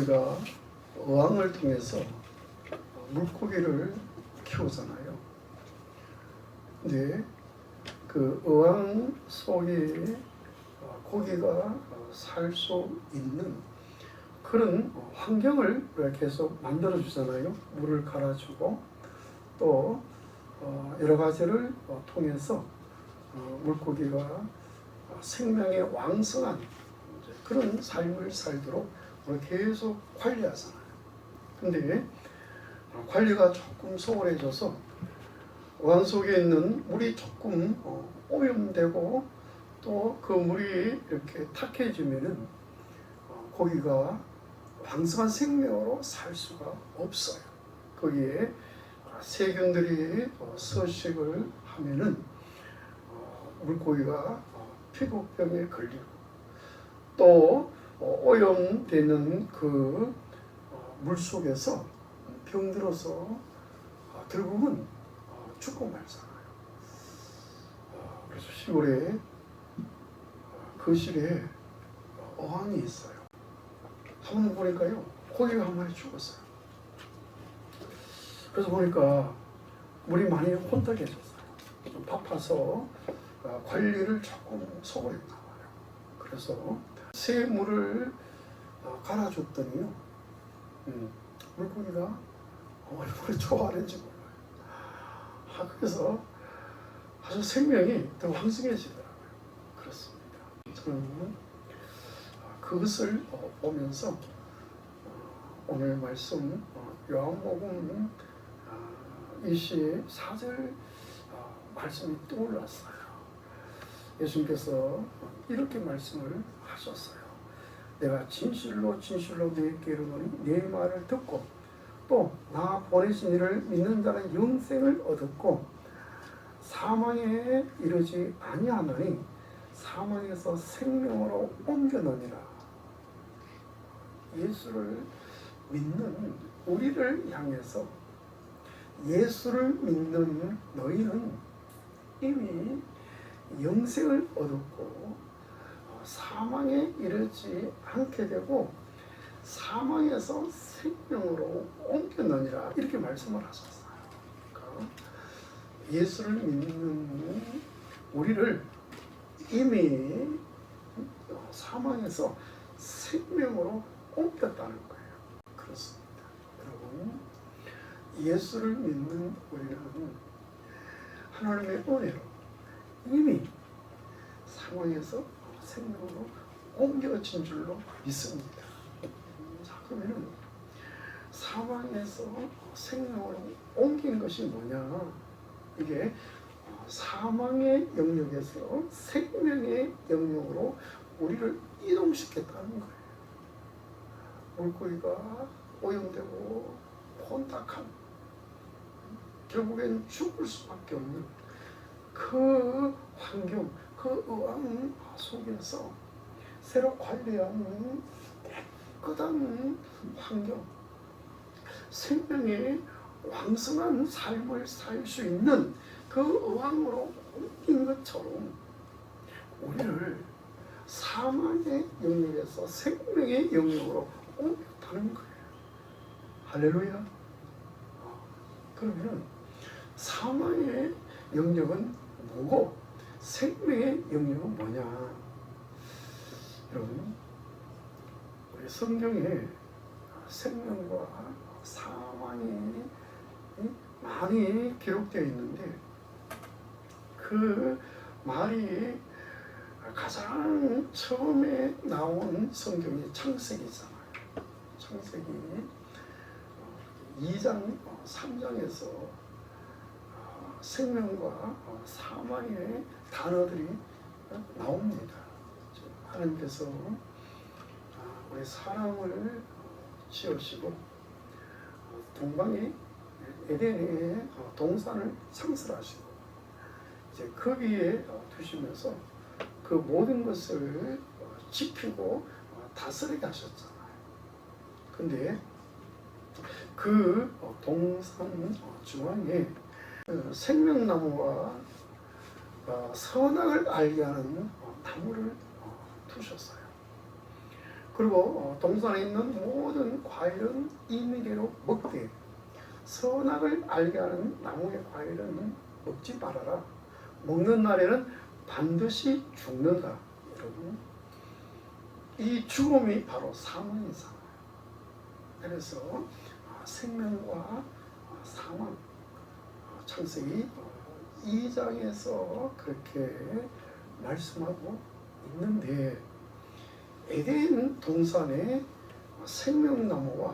우리가 어항을 통해서 물고기를 키우잖아요. 근데 그 어항 속에 고기가 살 수 있는 그런 환경을 계속 만들어 주잖아요. 물을 갈아주고 또 여러 가지를 통해서 물고기가 생명의 왕성한 그런 삶을 살도록 계속 관리하잖아요. 근데 관리가 조금 소홀해져서 어항 속에 있는 물이 조금 오염되고 또 그 물이 이렇게 탁해지면은 고기가 왕성한 생명으로 살 수가 없어요. 거기에 세균들이 서식을 하면은 물고기가 피부병에 걸리고 또 오염되는 그 물 속에서 병들어서 결국은 죽고 말잖아요. 그래서 시골에 거실에 어항이 있어요. 한번 보니까요, 고기가 한 마리 죽었어요. 그래서 보니까 물이 많이 혼탁해졌어요. 좀 바빠서 관리를 조금 소홀히 나와요. 그래서 새 물을 갈아줬더니요, 물고기가 얼마나 좋아하는지 몰라요. 그래서 아주 생명이 더 왕성해지더라고요. 그렇습니다. 저는 그것을 보면서 오늘 말씀 요한복음 24절 말씀이 떠올랐어요. 예수님께서 이렇게 말씀을 하셨어요. 내가 진실로 진실로 너희에게 이르노니 내 말을 듣고 또 나 보내신 이를 믿는 자는 영생을 얻었고 사망에 이르지 아니하노니 사망에서 생명으로 옮겨놓으리라. 예수를 믿는 우리를 향해서 예수를 믿는 너희는 이미 영생을 얻었고 사망에 이르지 않게 되고 사망에서 생명으로 옮겨놓으리라. 이렇게 말씀을 하셨어요. 그러니까 예수를 믿는 우리를 이미 사망에서 생명으로 옮겼다는 거예요. 그렇습니다. 여러분, 예수를 믿는 우리는 하나님의 은혜로 이미 사망에서 생명으로 옮겨진 줄로 믿습니다. 자, 그러면 사망에서 생명으로 옮긴 것이 뭐냐? 이게 사망의 영역에서 생명의 영역으로 우리를 이동시켰다는 거예요. 물고기가 오염되고 혼탁한, 결국엔 죽을 수밖에 없는 그 환경, 그 어항 속에서 새로 관리하는 깨끗한 환경, 생명의 왕성한 삶을 살 수 있는 그 어항으로 옮긴 것처럼 우리를 사망의 영역에서 생명의 영역으로 옮겼다는 거예요. 할렐루야. 그러면 사망의 영역은 뭐고 생명의 영역은 뭐냐? 여러분, 우리 성경에 생명과 사망이 많이 기록되어 있는데 그 말이 가장 처음에 나온 성경이 창세기잖아요. 창세기 2장, 3장에서 생명과 사망의 단어들이 나옵니다. 하나님께서 우리 사람을 지으시고 동방에 에덴의 동산을 창설하시고 이제 거기에 두시면서 그 모든 것을 지키고 다스리게 하셨잖아요. 근데 그 동산 중앙에 생명나무와 선악을 알게 하는 나무를 두셨어요. 그리고 동산에 있는 모든 과일은 임의대로 먹되 선악을 알게 하는 나무의 과일은 먹지 말아라. 먹는 날에는 반드시 죽는다. 여러분, 이 죽음이 바로 사망이잖아요. 그래서 생명과 사망, 창세기 2장에서 그렇게 말씀하고 있는데, 에덴 동산에 생명나무와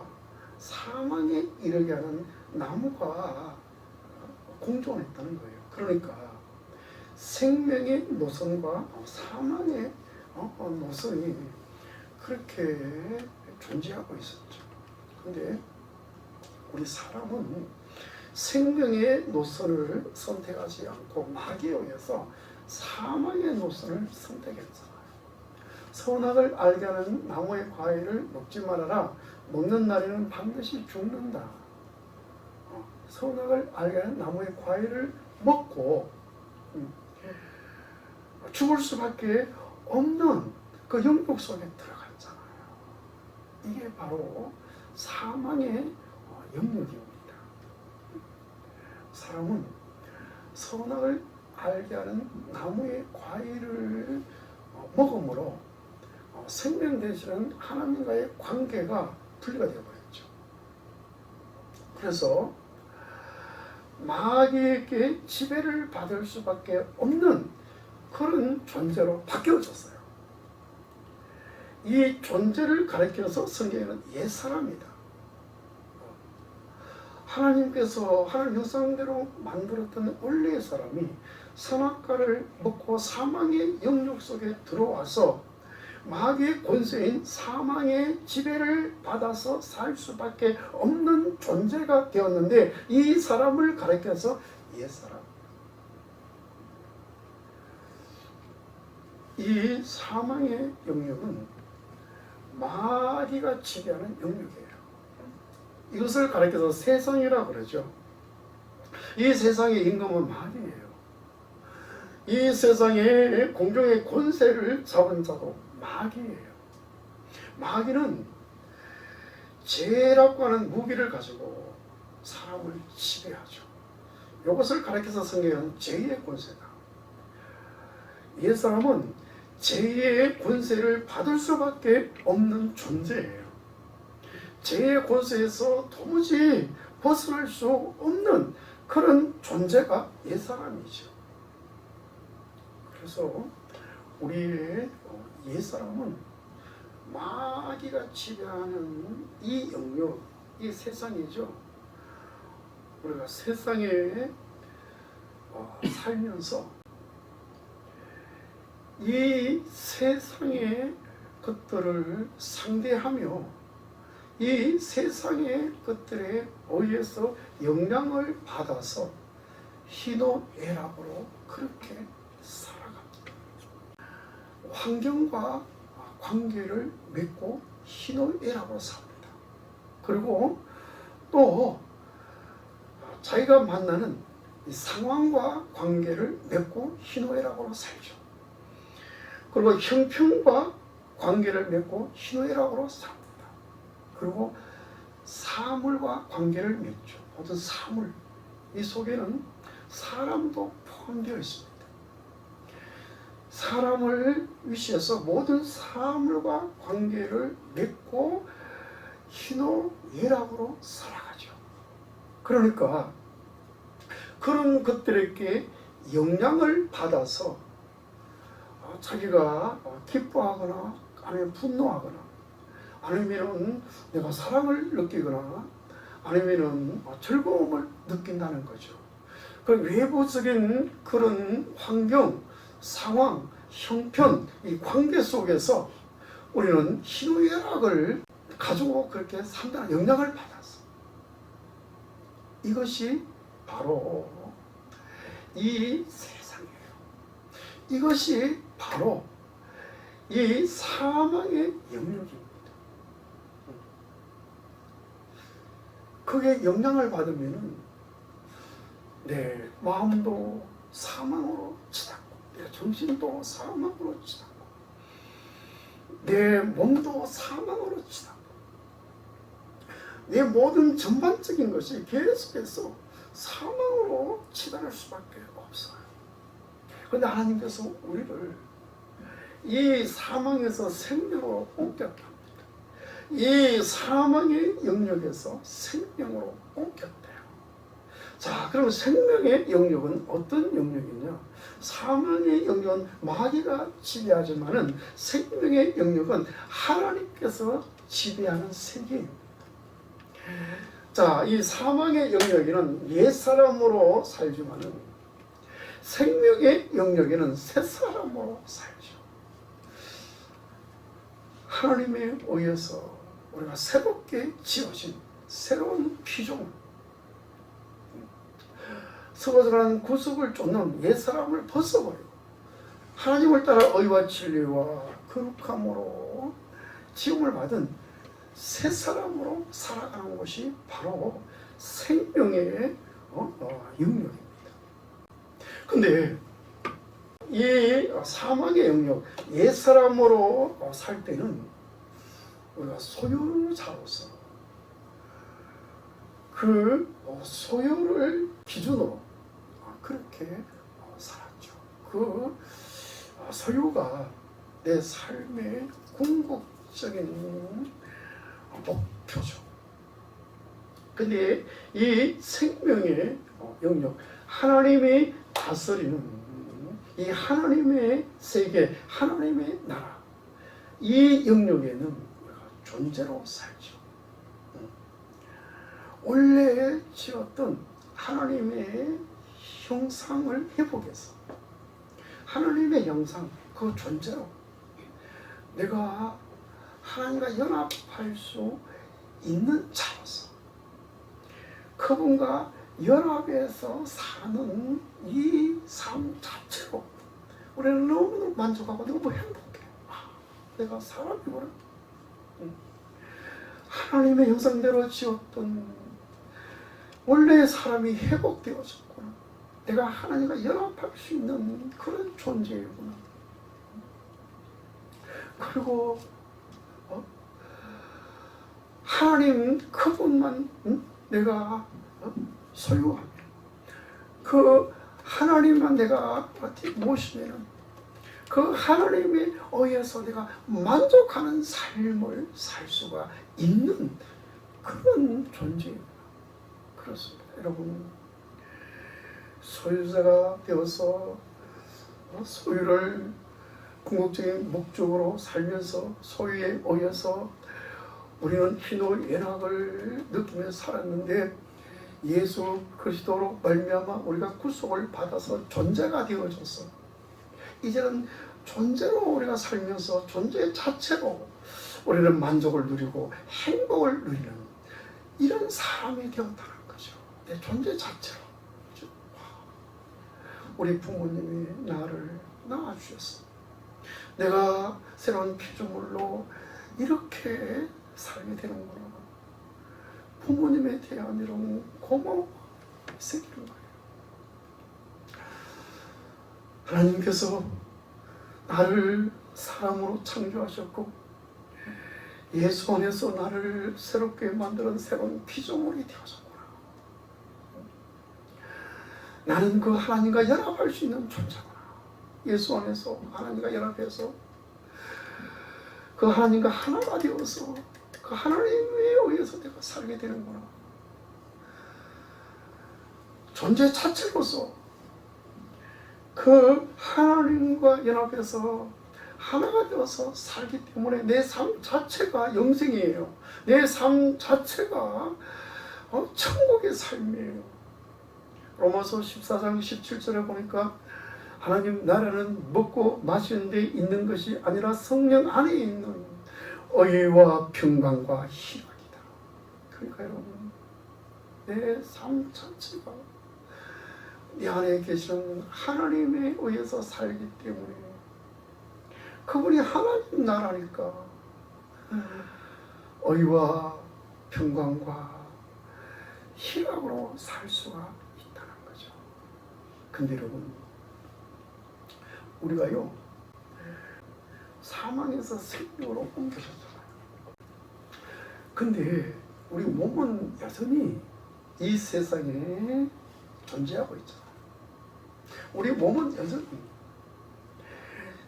사망에 이르게 하는 나무가 공존했다는 거예요. 그러니까 생명의 노선과 사망의 노선이 그렇게 존재하고 있었죠. 그런데 우리 사람은 생명의 노선을 선택하지 않고 마귀에 의해서 사망의 노선을 선택했잖아요. 선악을 알게 하는 나무의 과일을 먹지 말아라. 먹는 날에는 반드시 죽는다. 선악을 알게 하는 나무의 과일을 먹고 죽을 수밖에 없는 그 영역 속에 들어갔잖아요. 이게 바로 사망의 영역입니다. 사람은 선악을 알게 하는 나무의 과일을 먹음으로 생명 되시는 하나님과의 관계가 분리가 되어버렸죠. 그래서 마귀에게 지배를 받을 수밖에 없는 그런 존재로 바뀌어졌어요. 이 존재를 가리켜서 성경에는 옛사람이다. 하나님께서 하나님 형상대로 만들었던 원래의 사람이 선악과를 먹고 사망의 영역 속에 들어와서 마귀의 권세인 사망의 지배를 받아서 살 수밖에 없는 존재가 되었는데, 이 사람을 가리켜서 옛사람. 이 사망의 영역은 마귀가 지배하는 영역이에요. 이것을 가리켜서 세상이라고 그러죠. 이 세상의 임금은 마귀예요. 이 세상의 공중의 권세를 잡은 자도 마귀예요. 마귀는 죄라고 하는 무기를 가지고 사람을 지배하죠. 이것을 가리켜서 성경은 죄의 권세다. 옛사람은 죄의 권세를 받을 수밖에 없는 존재예요. 죄의 권세에서 도무지 벗어날 수 없는 그런 존재가 옛사람이죠. 그래서 우리의 옛사람은 마귀가 지배하는 이 영역, 이 세상이죠. 우리가 세상에 살면서 이 세상의 것들을 상대하며 이 세상의 것들에 의해서 영향을 받아서 희노애락으로 그렇게 살아갑니다. 환경과 관계를 맺고 희노애락으로 삽니다. 그리고 또 자기가 만나는 이 상황과 관계를 맺고 희노애락으로 살죠. 그리고 형편과 관계를 맺고 희노애락으로 삽니다. 그리고 사물과 관계를 맺죠. 모든 사물, 이 속에는 사람도 포함되어 있습니다. 사람을 위시해서 모든 사물과 관계를 맺고 희노애락으로 살아가죠. 그러니까 그런 것들에게 영향을 받아서 자기가 기뻐하거나 아니면 분노하거나 아니면 내가 사랑을 느끼거나 아니면 즐거움을 느낀다는 거죠. 그 외부적인 그런 환경, 상황, 형편, 이 관계 속에서 우리는 희노애락을 가지고 그렇게 산다는 영향을 받았어. 이것이 바로 이 세상이에요. 이것이 바로 이 사망의 영역입니다. 그게 영향을 받으면 내 마음도 사망으로 치닫고 내 정신도 사망으로 치닫고 내 몸도 사망으로 치닫고 내 모든 전반적인 것이 계속해서 사망으로 치달을 수밖에 없어요. 그런데 하나님께서 우리를 이 사망에서 생명으로 옮겼답니다. 이 사망의 영역에서 생명으로 옮겼대요. 자, 그럼 생명의 영역은 어떤 영역이냐? 사망의 영역은 마귀가 지배하지만은 생명의 영역은 하나님께서 지배하는 세계입니다. 자, 이 사망의 영역에는 옛사람으로 살지만은 생명의 영역에는 새사람으로 살죠. 하나님에 의해서 우리가 새롭게 지어진 새로운 피조물, 서거서가는 구속을 쫓는 옛사람을 벗어버리고 하나님을 따라 의와 진리와 거룩함으로 지음을 받은 새사람으로 살아가는 것이 바로 생명의 영역입니다. 근데 이 사망의 영역, 옛사람으로 살 때는 우리가 소유자로서 그 소유를 기준으로 그렇게 살았죠. 그 소유가 내 삶의 궁극적인 목표죠. 근데 이 생명의 영역, 하나님이 다스리는 이 하나님의 세계, 하나님의 나라, 이 영역에는 우리가 존재로 살죠. 원래 지었던 하나님의 형상을 회복해서 하나님의 형상, 그 존재로 내가 하나님과 연합할 수 있는 자로서 그분과 연합해서 사는 이 삶 자체로 우리는 너무 만족하고 너무 행복해. 내가 사람이구나. 하나님의 형상대로 지었던 원래 사람이 회복되어졌구나. 내가 하나님과 연합할 수 있는 그런 존재이구나. 그리고 하나님 그분만 내가 소유하며 그 하나님만 내가 모시면 그 하나님에 의해서 내가 만족하는 삶을 살 수가 있는 그런 존재입니다. 그렇습니다. 여러분, 소유자가 되어서 소유를 궁극적인 목적으로 살면서 소유에 의해서 우리는 희노애락을 느끼며 살았는데 예수 그리스도로 말미암아 우리가 구속을 받아서 존재가 되어져서 이제는 존재로 우리가 살면서 존재 자체로 우리는 만족을 누리고 행복을 누리는 이런 사람이 되었다는 거죠. 내 존재 자체로. 우리 부모님이 나를 낳아주셨어. 내가 새로운 피조물로 이렇게 살게 되는구나. 부모님에 대한 이런 고마움이 생기는 거예요. 하나님께서 나를 사람으로 창조하셨고 예수 안에서 나를 새롭게 만드는 새로운 피조물이 되어졌구나. 나는 그 하나님과 연합할 수 있는 존재구나. 예수 안에서 하나님과 연합해서 그 하나님과 하나가 되어서 그 하나님에 의해서 내가 살게 되는구나. 존재 자체로서 그 하나님과 연합해서 하나가 되어서 살기 때문에 내 삶 자체가 영생이에요. 내 삶 자체가 천국의 삶이에요. 로마서 14장 17절에 보니까 하나님 나라는 먹고 마시는 데 있는 것이 아니라 성령 안에 있는 의와 평강과 희락이다. 그러니까 여러분, 내 삶 자체가 내 안에 계시는 하나님에 의해서 살기 때문에 그분이 하나님 나라니까 의와 평강과 희락으로 살 수가 있다는 거죠. 근데 여러분, 우리가요 사망에서 생명으로 옮겨졌잖아요. 근데 우리 몸은 여전히 이 세상에 존재하고 있잖아요. 우리 몸은 여전히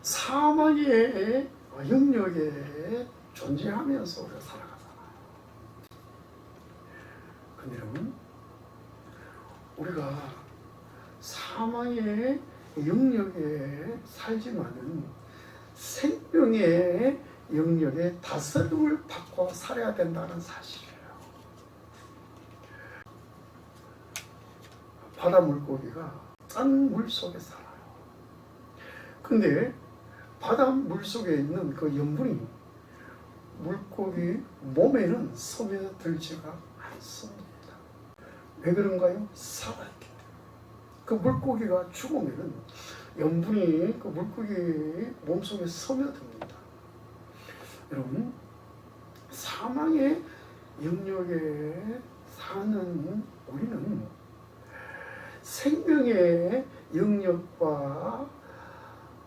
사망의 영역에 존재하면서 우리가 살아가잖아요. 근데 여러분, 우리가 사망의 영역에 살지만은 생명의 영역에 다스림을 받고 살아야 된다는 사실이에요. 바다 물고기가 짠 물 속에 살아요. 근데 바다 물 속에 있는 그 염분이 물고기 몸에는 스며들지가 않습니다. 왜 그런가요? 살아있기 때문에. 그 물고기가 죽으면은 염분이 그 물고기 몸속에 스며듭니다. 여러분, 사망의 영역에 사는 우리는 생명의 영역과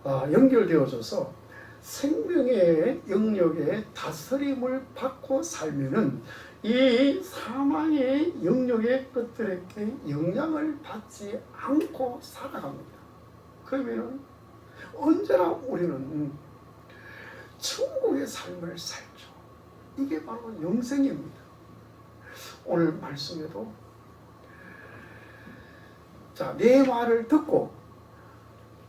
연결되어져서 생명의 영역에 다스림을 받고 살면은 이 사망의 영역의 것들에게 영향을 받지 않고 살아갑니다. 그러면 언제나 우리는 천국의 삶을 살죠. 이게 바로 영생입니다. 오늘 말씀에도 자, 내 말을 듣고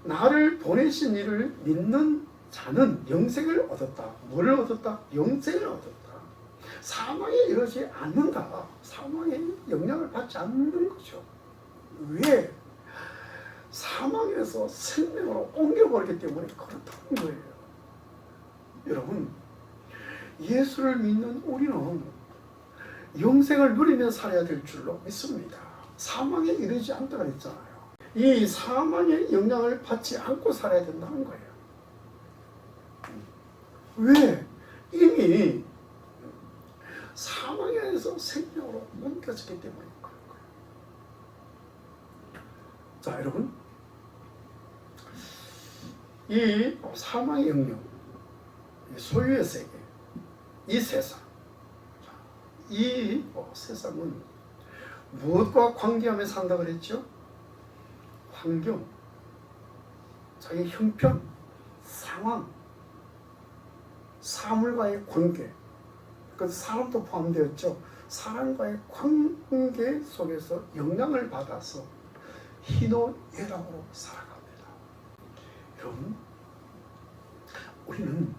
나를 보내신 이를 믿는 자는 영생을 얻었다. 뭐를 얻었다? 영생을 얻었다. 사망에 이르지 않는다. 사망에 영향을 받지 않는 거죠. 왜? 사망에서 생명으로 옮겨버리기 때문에 그렇다는 거예요. 여러분, 예수를 믿는 우리는 영생을 누리며 살아야 될 줄로 믿습니다. 사망에 이르지 않도록 했잖아요. 이 사망의 영향을 받지 않고 살아야 된다는 거예요. 왜? 이미 사망에서 생명으로 옮겨졌기 때문에 그런 거예요. 자, 여러분, 이 사망의 영역, 소유의 세계, 이 세상, 이 세상은 무엇과 관계하며 산다 그랬죠? 환경, 자기 형편, 상황, 사물과의 관계, 그래서 사람도 포함되었죠. 사람과의 관계 속에서 영향을 받아서 희노애락으로 살아갑니다. 여러분, 우리는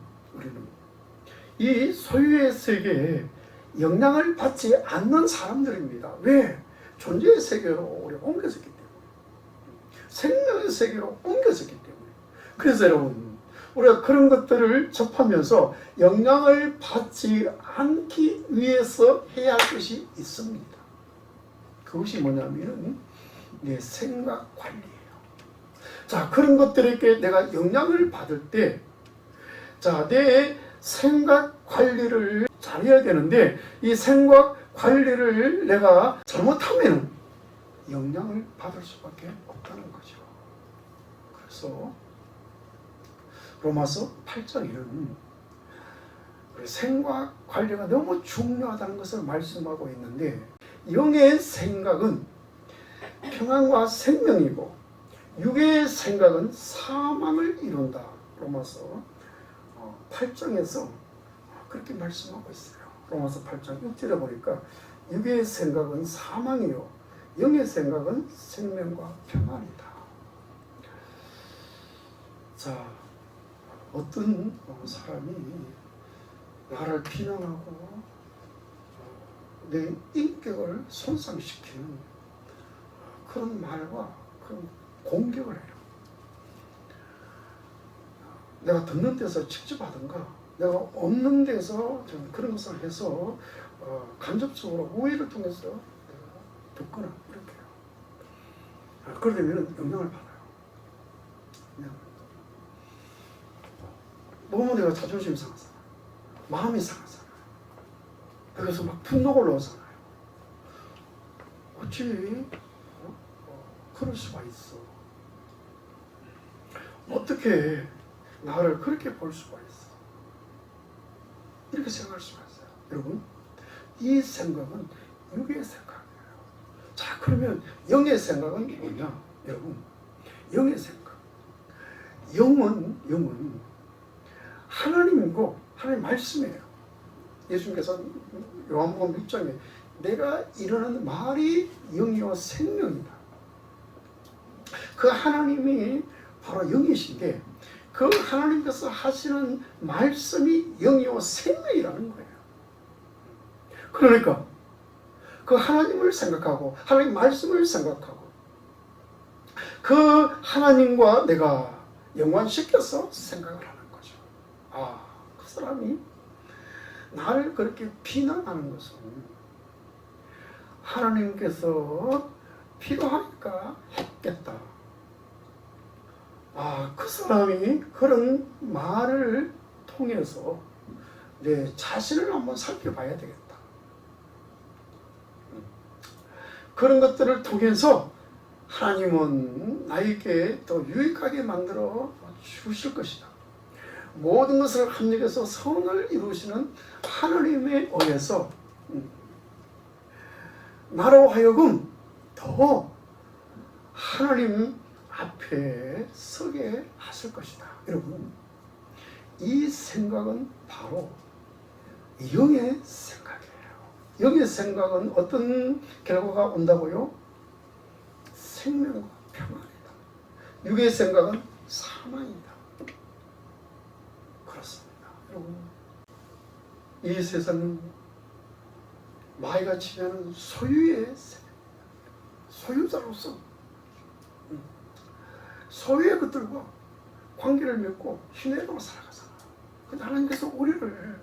이 소유의 세계에 영향을 받지 않는 사람들입니다. 왜? 존재의 세계로 우리 옮겨졌기 때문에, 생명의 세계로 옮겨졌기 때문에. 그래서 여러분, 우리가 그런 것들을 접하면서 영향을 받지 않기 위해서 해야 할 것이 있습니다. 그것이 뭐냐면은 내 생각 관리예요. 자, 그런 것들에게 내가 영향을 받을 때, 자, 내 생각 관리를 잘해야 되는데, 이 생각 관리를 내가 잘못하면 영향을 받을 수밖에 없다는 거죠. 그래서 로마서 8장에는 생각 관리가 너무 중요하다는 것을 말씀하고 있는데, 영의 생각은 평안과 생명이고 육의 생각은 사망을 이룬다. 로마서 8장에서 그렇게 말씀하고 있어요. 로마서 8장 6절에 보니까 육의 생각은 사망이요 영의 생각은 생명과 평안이다. 자, 어떤 사람이 나를 비난하고 내 인격을 손상시키는 그런 말과 그런 공격을 해요. 내가 듣는 데서 직접 하든가 내가 없는 데서 좀 그런 것을 해서 간접적으로 우회를 통해서 내가 듣거나 이렇게 해요. 그러려면 영향을 받아요. 너무 내가 자존심 상하잖아요. 마음이 상하잖아요. 그래서 막 분노가 올라오잖아요. 어찌 그럴 수가 있어. 어떻게 나를 그렇게 볼 수가 있어. 이렇게 생각할 수가 있어요. 여러분, 이 생각은 육의 생각이에요. 자, 그러면 영의 생각은 뭐냐? 여러분, 영의 생각. 영은 하나님이고 하나님 말씀이에요. 예수님께서 요한복음 6장에 내가 이르는 말이 영이요 생명이다. 그 하나님이 바로 영이신데 그 하나님께서 하시는 말씀이 영이요 생명이라는 거예요. 그러니까 그 하나님을 생각하고 하나님 말씀을 생각하고 그 하나님과 내가 연관시켜서 생각을 하는 거죠. 아, 그 사람이 나를 그렇게 비난하는 것은 하나님께서 필요하니까 했겠다. 아, 그 사람이 그런 말을 통해서 내 자신을 한번 살펴봐야 되겠다. 그런 것들을 통해서 하나님은 나에게 더 유익하게 만들어 주실 것이다. 모든 것을 합력해서 선을 이루시는 하나님에 의해서 나로 하여금 더 하나님 앞에 서게 하실 것이다. 여러분, 이 생각은 바로 영의 생각이에요. 영의 생각은 어떤 결과가 온다고요? 생명과 평안이다. 육의 생각은 사망이다. 그렇습니다. 여러분, 이 세상은 마이가 치면 소유의 소유자로서 소유의 것들과 관계를 맺고 희내로 살아가잖아. 근데 하나님께서 우리를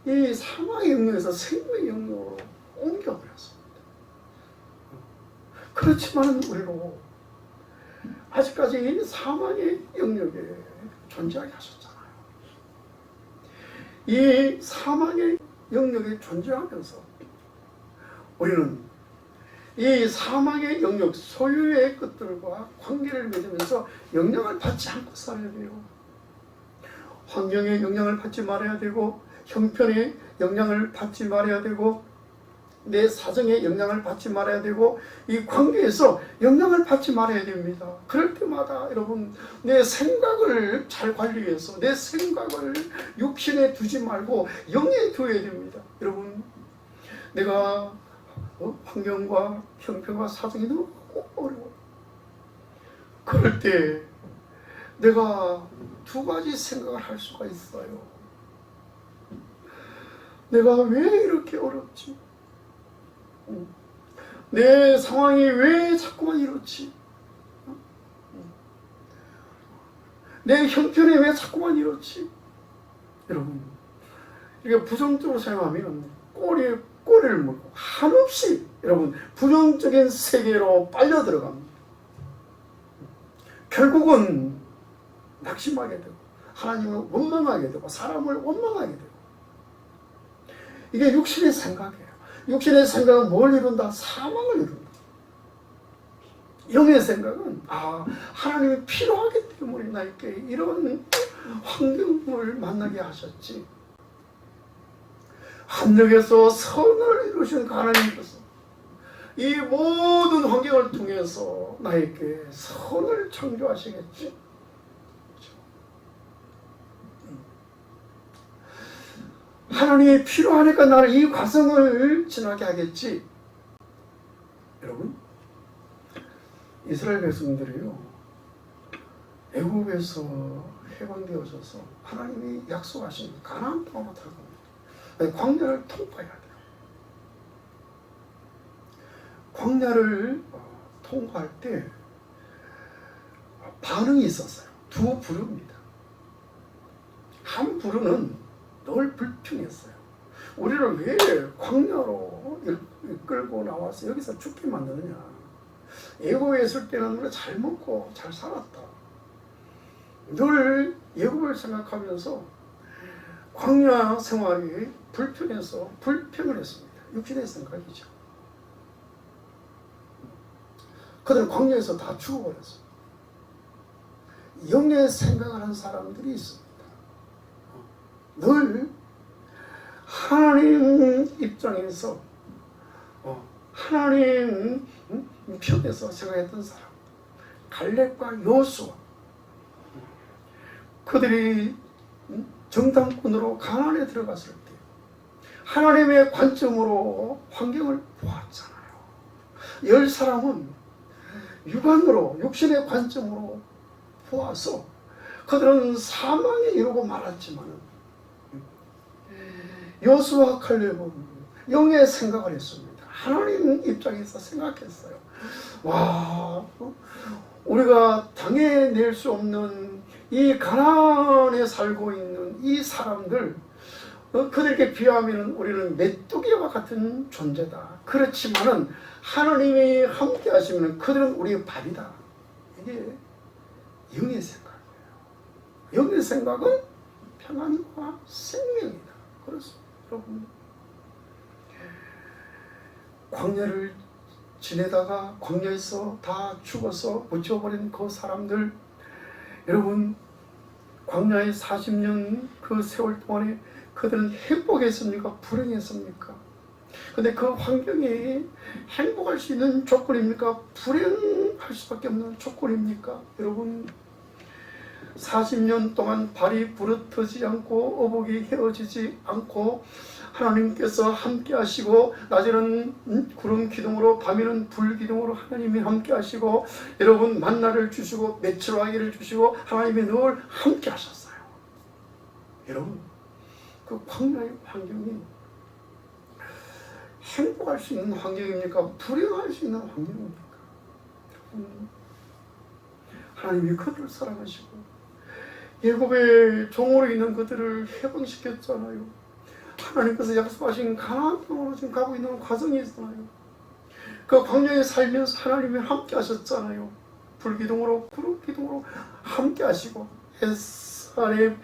이 사망의 영역에서 생명의 영역으로 옮겨버렸습니다. 그렇지만 우리로 아직까지 이 사망의 영역에 존재하게 하셨잖아요. 이 사망의 영역에 존재하면서 우리는 이 사망의 영역, 소유의 것들과 관계를 맺으면서 영향을 받지 않고 살아야 돼요. 환경에 영향을 받지 말아야 되고, 형편에 영향을 받지 말아야 되고, 내 사정에 영향을 받지 말아야 되고, 이 관계에서 영향을 받지 말아야 됩니다. 그럴 때마다 여러분, 내 생각을 잘 관리해서 내 생각을 육신에 두지 말고 영에 둬야 됩니다. 여러분, 내가 환경과 형편과 사정이 너무 어려워. 그럴 때 내가 두 가지 생각을 할 수가 있어요. 내가 왜 이렇게 어렵지? 내 상황이 왜 자꾸만 이렇지? 내 형편이 왜 자꾸만 이렇지? 여러분, 이게 부정적으로 생각하면 꼬리를 물고 한없이 여러분 부정적인 세계로 빨려 들어갑니다. 결국은 낙심하게 되고 하나님을 원망하게 되고 사람을 원망하게 되고, 이게 육신의 생각이에요. 육신의 생각은 뭘 이룬다? 사망을 이룬다. 영의 생각은 하나님이 필요하기 때문에 나에게 이런 환경을 만나게 하셨지. 합력해서 선을 이루신 하나님께서 이 모든 환경을 통해서 나에게 선을 창조하시겠지. 하나님이 필요하니까 나를 이 과정을 지나게 하겠지. 여러분, 이스라엘 백성들이요, 애국에서 해방되어져서 하나님이 약속하신 가나안 땅으로 들어갑니다. 광야를 통과해야 돼요. 광야를 통과할 때 반응이 있었어요. 두 부류입니다. 한 부류는 늘 불평했어요. 우리를 왜 광야로 이끌고 나와서 여기서 죽게 만드느냐. 애굽에 있을 때는 우리가 잘 먹고 잘 살았다. 늘 애굽을 생각하면서 광야 생활이 불평해서 불평을 했습니다. 육신의 생각이죠. 그들은 광야에서 다 죽어버렸어요. 영의 생각을 하는 사람들이 있습니다. 늘 하나님 입장에서 하나님 편에서 생각했던 사람, 갈렙과 여호수아, 그들이 정탐꾼으로 가나안에 들어갔을 때 하나님의 관점으로 환경을 보았잖아요. 10사람은 육안으로, 육신의 관점으로 보아서 그들은 사망에 이르고 말았지만 여호수아와 칼렙은 영의 생각을 했습니다. 하나님 입장에서 생각했어요. 와, 우리가 당해낼 수 없는 이 가나안에 살고 있는 이 사람들, 그들에게 비하면 우리는 메뚜기와 같은 존재다. 그렇지만은 하나님이 함께 하시면 그들은 우리의 밥이다. 이게 영의 생각이에요. 영의 생각은 평안과 생명이다. 그렇습니다. 여러분, 광야를 지내다가 광야에서 다 죽어서 묻혀버린 그 사람들, 여러분, 광야의 40년 그 세월 동안에 그들은 행복했습니까? 불행했습니까? 근데 그 환경이 행복할 수 있는 조건입니까? 불행할 수밖에 없는 조건입니까? 여러분, 40년 동안 발이 부르트지 않고 어복이 헤어지지 않고 하나님께서 함께 하시고, 낮에는 구름 기둥으로 밤에는 불 기둥으로 하나님이 함께 하시고, 여러분 만나를 주시고 메추라기를 주시고 하나님이 늘 함께 하셨어요. 여러분, 그 광야의 환경이 행복할 수 있는 환경입니까? 불행할 수 있는 환경입니까? 하나님이 그들을 사랑하시고 애굽의 종으로 있는 그들을 해방시켰잖아요. 하나님께서 약속하신 가나안 땅으로 지금 가고 있는 과정이 있잖아요. 그 광야에 살면서 하나님이 함께 하셨잖아요. 불기둥으로 구름기둥으로 함께 하시고 햇살의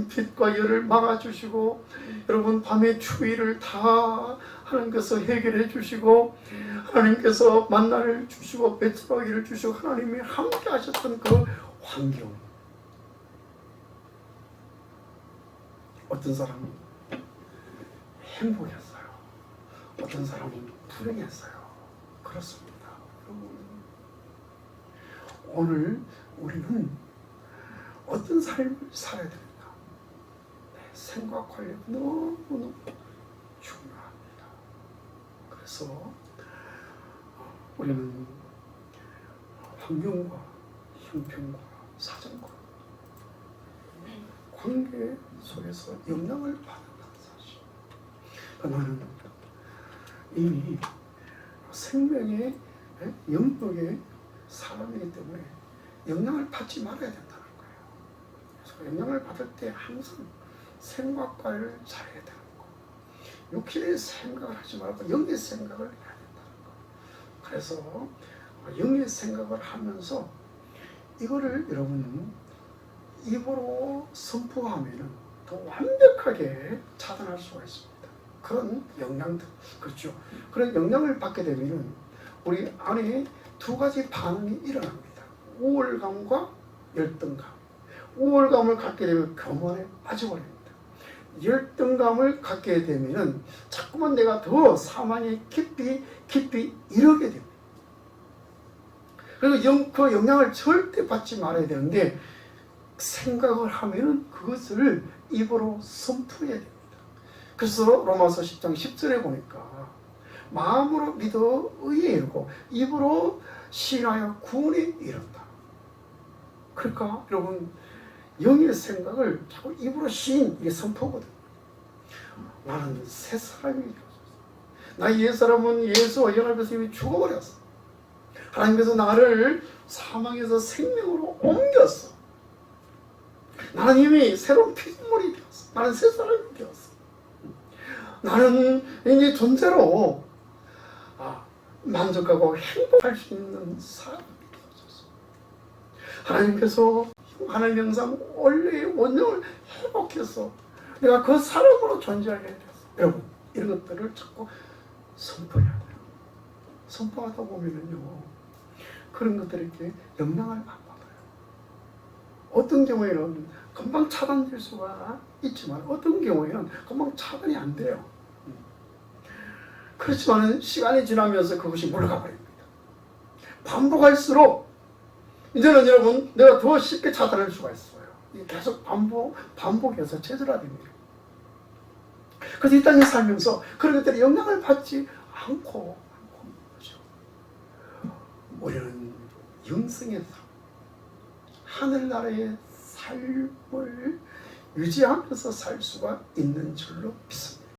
빛과 열을 막아주시고, 여러분 밤의 추위를 다 하나님께서 해결해 주시고, 하나님께서 만나를 주시고 배추라기를 주시고 하나님이 함께 하셨던 그 환경, 어떤 사람은 행복했어요. 어떤 사람은 불행했어요. 그렇습니다. 여러분, 오늘 우리는 어떤 삶을 살아야 됩니까? 생각 관리 너무너무 중요합니다. 그래서 우리는 환경과 형편과 사정과 관계 속에서 영향을 받는다는 사실. 나는 이미 생명의 영역의 사람이기 때문에 영향을 받지 말아야 된다는 거예요. 그래서 영향을 받을 때 항상 생각과를 잘해야 되는 거. 육신의 생각을 하지 말고 영의 생각을 해야 된다는 거. 그래서 영의 생각을 하면서 이거를 여러분 입으로 선포하면 더 완벽하게 차단할 수가 있습니다. 그런 영향들, 그렇죠. 그런 영향을 받게 되면 우리 안에 두 가지 반응이 일어납니다. 우월감과 열등감. 우월감을 갖게 되면 교만에 빠져버립니다. 열등감을 갖게 되면 자꾸만 내가 더 사망에 깊이 이르게 됩니다. 그리고 그 영향을 절대 받지 말아야 되는데, 생각을 하면은 그것을 입으로 선포해야 됩니다. 그래서 로마서 10장 10절에 보니까 마음으로 믿어 의에 이르고 입으로 신하여 구원에 이른다. 그러니까 여러분, 영의 생각을 자꾸 입으로 이게 선포거든. 나는 새 사람이 되었어. 나의 옛 사람은 예수와 연합해서 이미 죽어버렸어. 하나님께서 나를 사망에서 생명으로 옮겼어. 나는 이미 새로운 피조물이 되었어. 나는 새 사람이 되었어. 나는 이제 존재로 만족하고 행복할 수 있는 사람이 되어졌어. 하나님께서 하나님 영상 원래의 원형을 회복해서 내가 그 사람으로 존재하게 됐어. 여러분, 이런 것들을 자꾸 선포해야 돼요. 선포하다 보면은요, 그런 것들에게 영향을 안 받아요. 어떤 경우에는 금방 차단될 수가 있지만 어떤 경우에는 금방 차단이 안 돼요. 그렇지만 시간이 지나면서 그것이 물러가 버립니다. 반복할수록 이제는 여러분 내가 더 쉽게 차단할 수가 있어요. 계속 반복해서 체질화됩니다. 그래서 이 땅에 살면서 그런 것들이 영향을 받지 않고 있는 거죠. 우리는 영성의 삶, 하늘나라의 삶을 유지하면서 살 수가 있는 줄로 믿습니다.